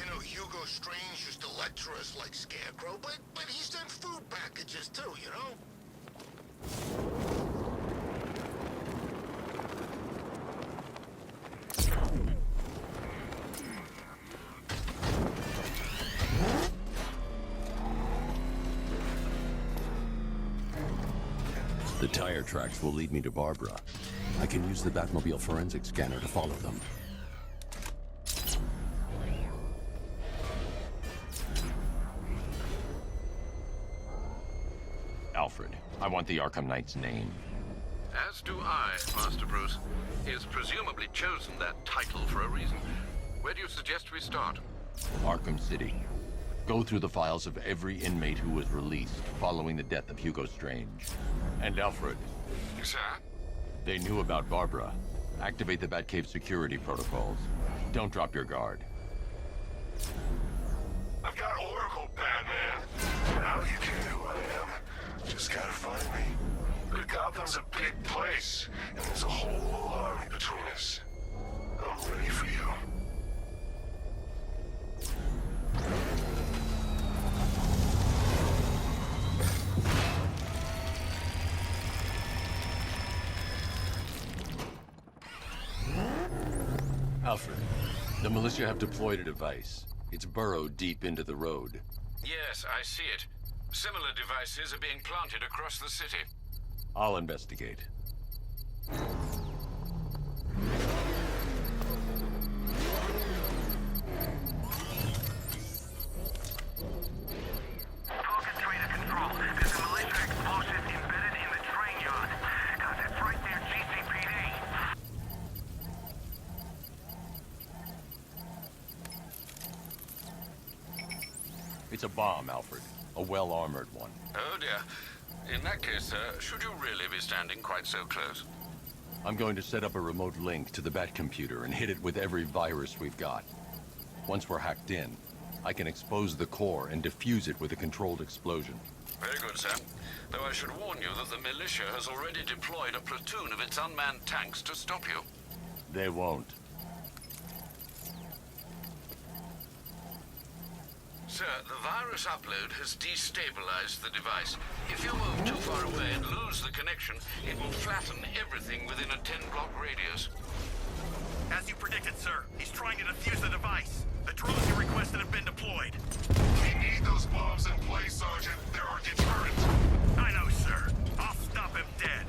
You know, Hugo Strange used to lecture us like Scarecrow, but he sent food packages too, you know? The tire tracks will lead me to Barbara. I can use the Batmobile forensic scanner to follow them. Alfred, I want the Arkham Knight's name. As do I, Master Bruce. He has presumably chosen that title for a reason. Where do you suggest we start? Arkham City. Go through the files of every inmate who was released following the death of Hugo Strange. And Alfred. Sir? They knew about Barbara. Activate the Batcave security protocols. Don't drop your guard. I've got Oracle, Batman. Now you can know who I am. Just gotta find me. But Gotham's a big place, and there's a whole army between us. I'm ready for you. Alfred, the militia have deployed a device. It's burrowed deep into the road. Yes, I see it. Similar devices are being planted across the city. I'll investigate. Target trainer control. There's a militia explosive embedded in the train yard. God, that's right there, GCPD. It's a bomb, Alfred. A well-armored one. Oh dear. In that case, should you really be standing quite so close? I'm going to set up a remote link to the Bat computer and hit it with every virus we've got. Once we're hacked in, I can expose the core and defuse it with a controlled explosion. Very good, sir. Though I should warn you that the militia has already deployed a platoon of its unmanned tanks to stop you. They won't. Sir, the virus upload has destabilized the device. If you move too far away and lose the connection, it will flatten everything within a 10-block radius. As you predicted, sir, he's trying to defuse the device. The drones you requested have been deployed. We need those bombs in place, Sergeant. They're our deterrent. I know, sir. I'll stop him dead.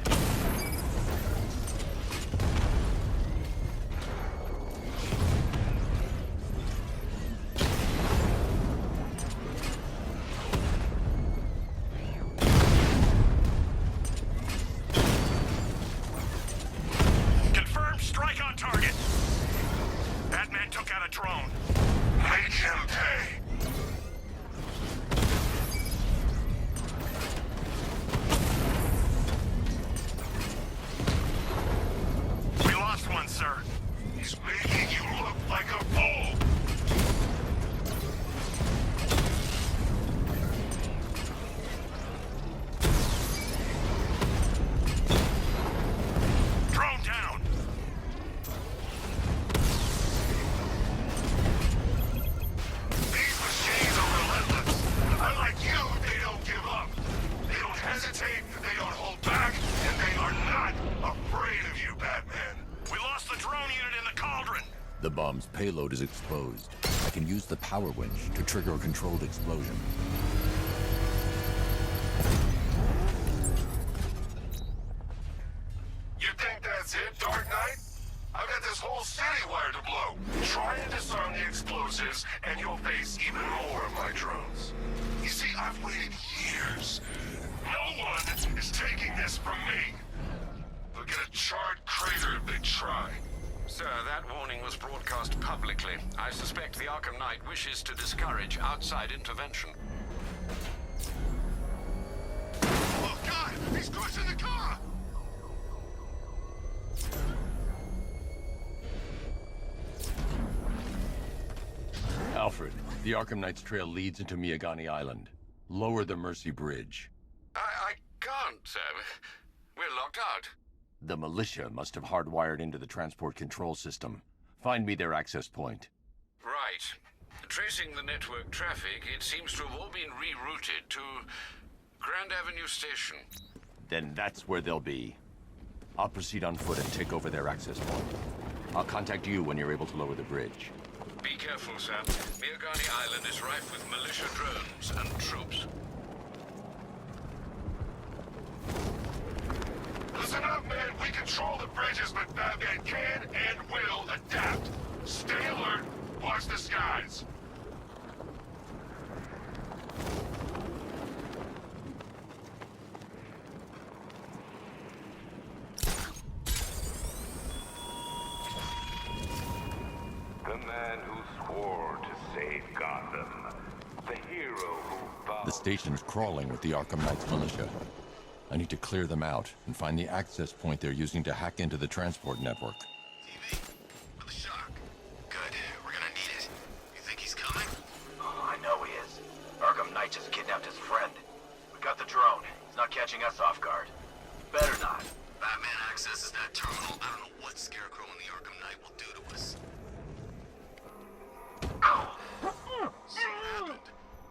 Confirmed strike on target. Batman took out a drone. Make him pay. We lost one, sir. He's making you look like a fool. Drone down. These machines are relentless. Unlike you, they don't give up. They don't hesitate, they don't hold back, and they are not afraid of you, Batman. We lost the drone unit in the cauldron. The bomb's payload is exposed. I can use the power winch to trigger a controlled explosion. You think that's it, Dark Knight? I've got this whole city wired to blow. Try and disarm the explosives, and you'll face even more of my drones. You see, I've waited years. No one is taking this from me. They'll get a charred crater if they try. Sir, that warning was broadcast publicly. I suspect the Arkham Knight wishes to discourage outside intervention. Oh, God! He's crushing the car! Alfred, the Arkham Knight's trail leads into Miagani Island. Lower the Mercy Bridge. I can't, sir. We're locked out. The militia must have hardwired into the transport control system. Find me their access point. Right. Tracing the network traffic, it seems to have all been rerouted to Grand Avenue Station. Then that's where they'll be. I'll proceed on foot and take over their access point. I'll contact you when you're able to lower the bridge. Be careful, Sam. Miagani Island is rife with militia drones and troops. Listen up, man. We control the bridges, but Batman can and will adapt. Stay alert. Watch the skies. The man who swore to save Gotham. The hero who vowed... The station's crawling with the Arkham Knight's militia. I need to clear them out and find the access point they're using to hack into the transport network. TV, for the shock. Good. We're gonna need it. You think he's coming? Oh, I know he is. Arkham Knight just kidnapped his friend. We got the drone. He's not catching us off guard. Better not. Batman accesses that terminal. I don't know what Scarecrow and the Arkham Knight will do to us. So what happened?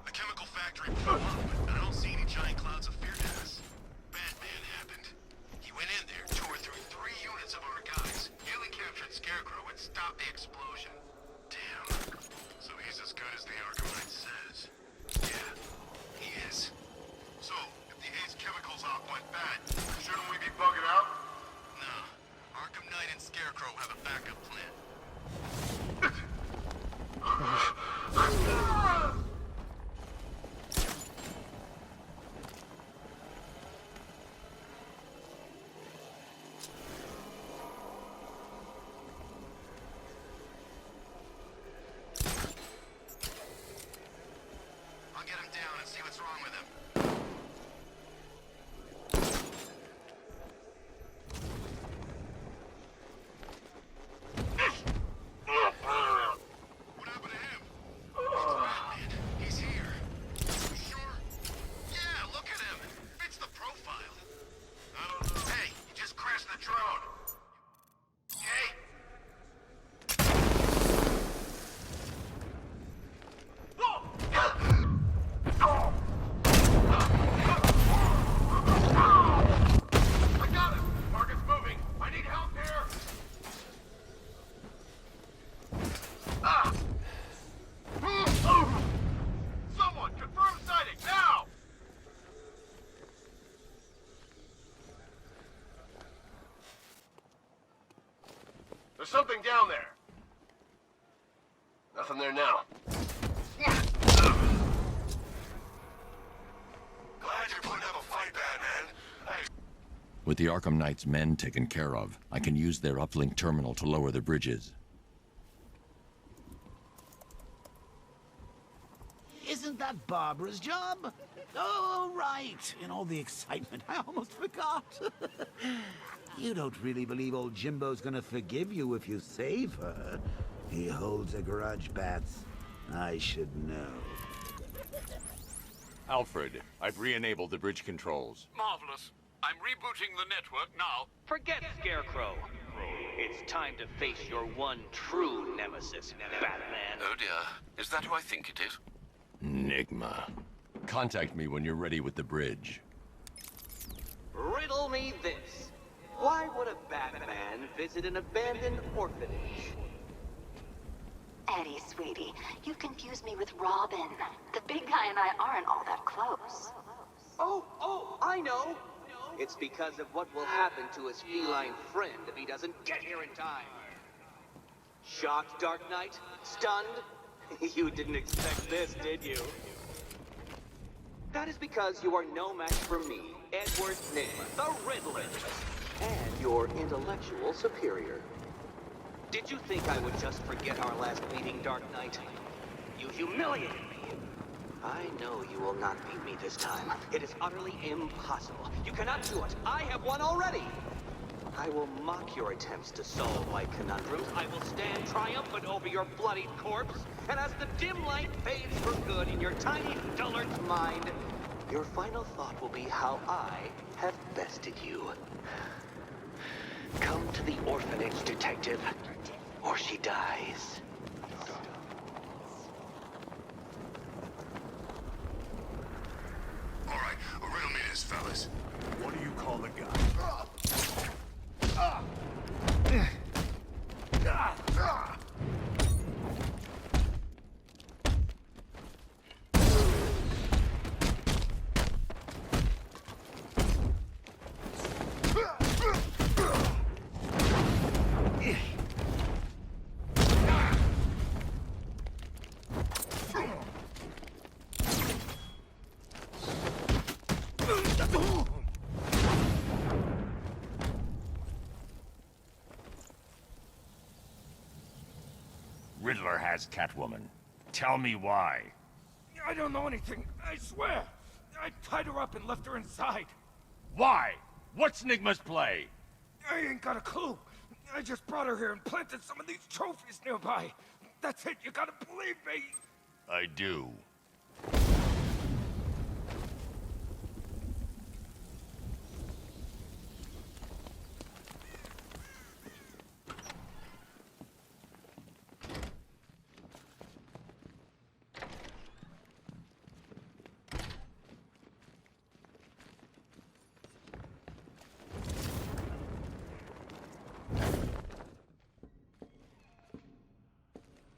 The chemical factory blew up, but I don't see any giant clouds of fear gas. Batman happened. He went in there, tore through 3 units of our guys, nearly captured Scarecrow, and stopped the explosion. Damn. So he's as good as the Arkham Knight says. Yeah, he is. So, if the Ace chemicals op went bad, shouldn't we be bugging out? No. Arkham Knight and Scarecrow have a backup plan. I'll get him down and see what's wrong with him. What happened to him? Batman, he's here. You sure? Yeah, look at him. Fits the profile. I don't know. Hey, you just crashed the drone. Okay? I got him! Market's moving! I need help here! Ah! Someone, confirm sighting, now! There's something down there. Nothing there now. Glad you're putting up a fight, Batman. Hey, With the Arkham Knight's men taken care of, I can use their uplink terminal to lower the bridges. Isn't that Barbara's job? Oh, right. In all the excitement, I almost forgot. You don't really believe old Jimbo's gonna forgive you if you save her. He holds a grudge, Bats. I should know. Alfred, I've re-enabled the bridge controls. Marvelous. I'm rebooting the network now. Forget Scarecrow. It's time to face your one true nemesis, Batman. Oh dear. Is that who I think it is? Enigma. Contact me when you're ready with the bridge. Riddle me this. Why would a Batman visit an abandoned orphanage? Eddie, sweetie, you confused me with Robin. The big guy and I aren't all that close. Oh, I know. It's because of what will happen to his feline friend if he doesn't get here in time. Shocked, Dark Knight? Stunned? You didn't expect this, did you? That is because you are no match for me, Edward Nygma, the Riddler, and your intellectual superior. Did you think I would just forget our last meeting, Dark Knight? You humiliated me. I know you will not beat me this time. It is utterly impossible. You cannot do it. I have won already. I will mock your attempts to solve my conundrums. I will stand triumphant over your bloodied corpse. And as the dim light fades for good in your tiny dullard's mind, your final thought will be how I have bested you. Come to the orphanage, detective, or she dies. fellas. What do you call the guy? Riddler has Catwoman. Tell me why. I don't know anything, I swear. I tied her up and left her inside. Why? What's Nigma's play? I ain't got a clue. I just brought her here and planted some of these trophies nearby. That's it, you gotta believe me. I do.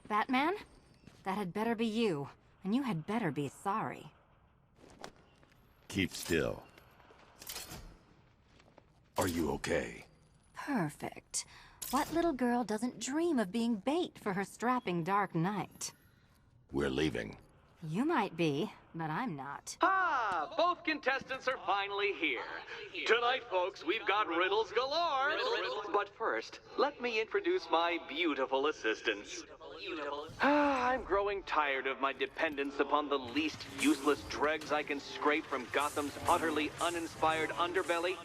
Batman? That had better be you. And you had better be sorry. Keep still. Are you okay? Perfect. What little girl doesn't dream of being bait for her strapping Dark Knight? We're leaving. You might be, but I'm not. Ah, both contestants are finally here. Tonight, folks, we've got riddles galore. But first, let me introduce my beautiful assistants. I'm growing tired of my dependence upon the least useless dregs I can scrape from Gotham's utterly uninspired underbelly.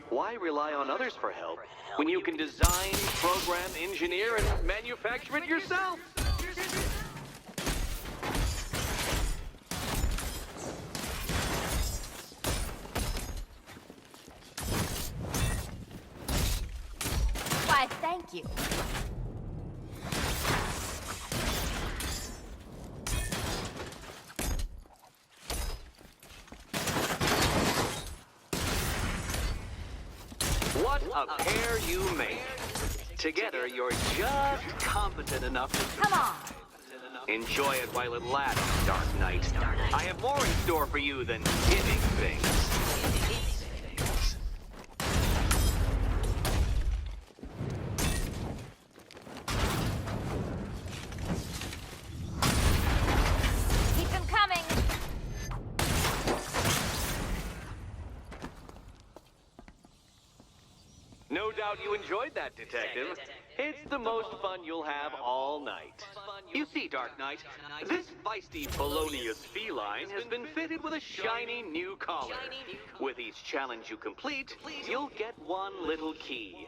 Why rely on others for help when you can design, program, engineer, and manufacture it yourself? Why, thank you. What a pair you make. Together, you're just competent enough to Come on! enjoy it while it lasts, Dark Knight. I have more in store for you than hitting things. Keep them coming! No doubt you enjoyed that, Detective. It's the most fun you'll have all night. You see, Dark Knight, this feisty felonious feline has been fitted with a shiny new collar. With each challenge you complete, you'll get one little key.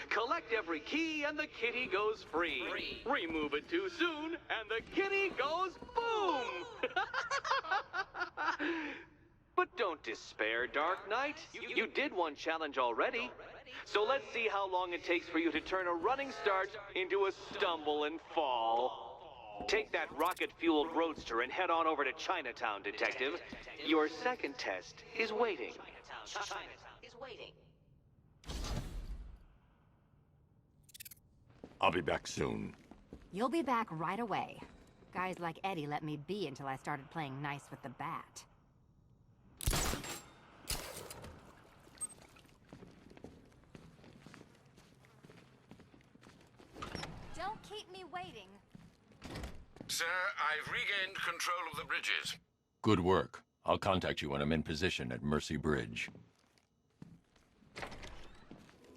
Collect every key and the kitty goes free. Remove it too soon and the kitty goes boom! But don't despair, Dark Knight. You did one challenge already. So let's see how long it takes for you to turn a running start into a stumble and fall. Take that rocket-fueled roadster and head on over to Chinatown, Detective. Your second test is waiting. I'll be back soon. You'll be back right away. Guys like Eddie let me be until I started playing nice with the bat. Don't keep me waiting. Sir, I've regained control of the bridges. Good work. I'll contact you when I'm in position at Mercy Bridge.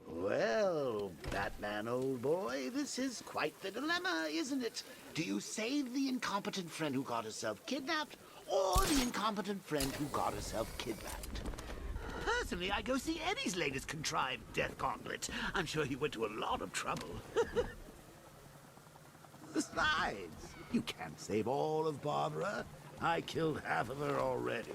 Well, Batman, old boy, this is quite the dilemma, isn't it? Do you save the incompetent friend who got herself kidnapped, or the incompetent friend who got herself kidnapped? Personally, I go see Eddie's latest contrived death gauntlet. I'm sure he went to a lot of trouble. Besides, you can't save all of Barbara. I killed half of her already.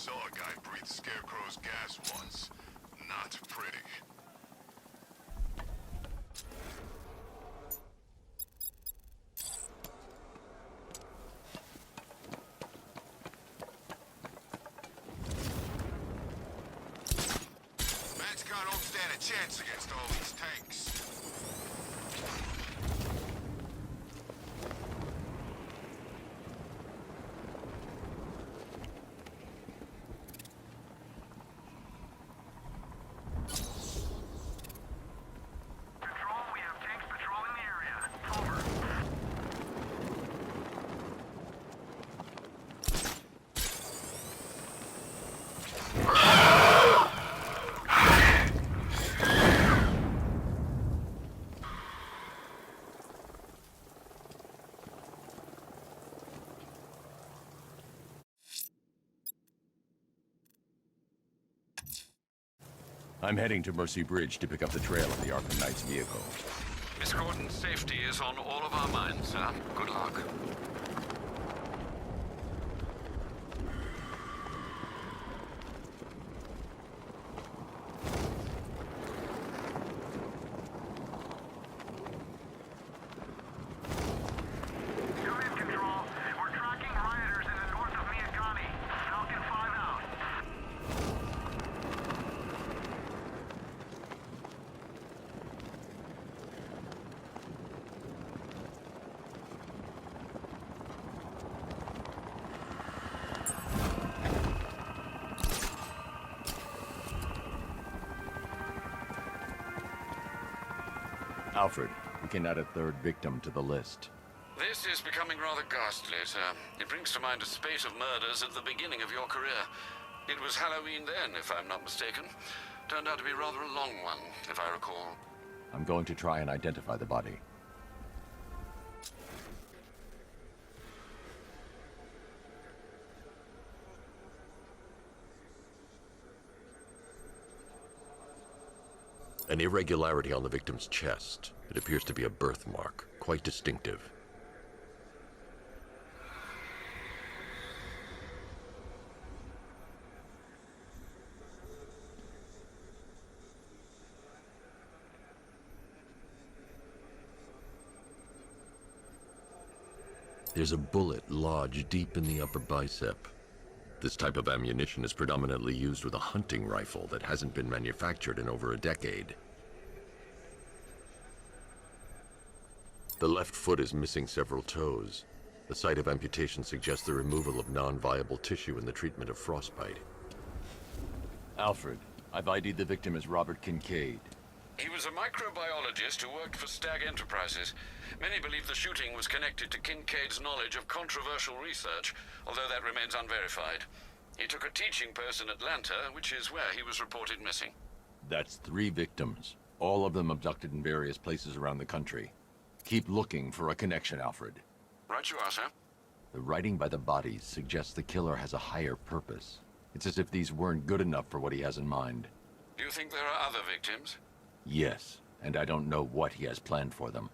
saw a guy breathe Scarecrow's gas once. Not pretty. Manchcar don't stand a chance against all these tanks. Control, we have tanks patrolling the area. Over. I'm heading to Mercy Bridge to pick up the trail of the Arkham Knight's vehicle. Miss Gordon's safety is on all of our minds, sir. Good luck. Come in, Control. We're tracking rioters in the north of Miyagani. Falcon 5 out. Alfred, we can add a third victim to the list. This is becoming rather ghastly, sir. It brings to mind a spate of murders at the beginning of your career. It was Halloween then, if I'm not mistaken. Turned out to be rather a long one, if I recall. I'm going to try and identify the body. An irregularity on the victim's chest. It appears to be a birthmark, quite distinctive. There's a bullet lodged deep in the upper bicep. This type of ammunition is predominantly used with a hunting rifle that hasn't been manufactured in over a decade. The left foot is missing several toes. The site of amputation suggests the removal of non-viable tissue in the treatment of frostbite. Alfred, I've ID'd the victim as Robert Kincaid. He was a microbiologist who worked for Stag Enterprises. Many believe the shooting was connected to Kincaid's knowledge of controversial research, although that remains unverified. He took a teaching post in Atlanta, which is where he was reported missing. That's 3 victims, all of them abducted in various places around the country. Keep looking for a connection, Alfred. Right you are, sir. The writing by the bodies suggests the killer has a higher purpose. It's as if these weren't good enough for what he has in mind. Do you think there are other victims? Yes, and I don't know what he has planned for them.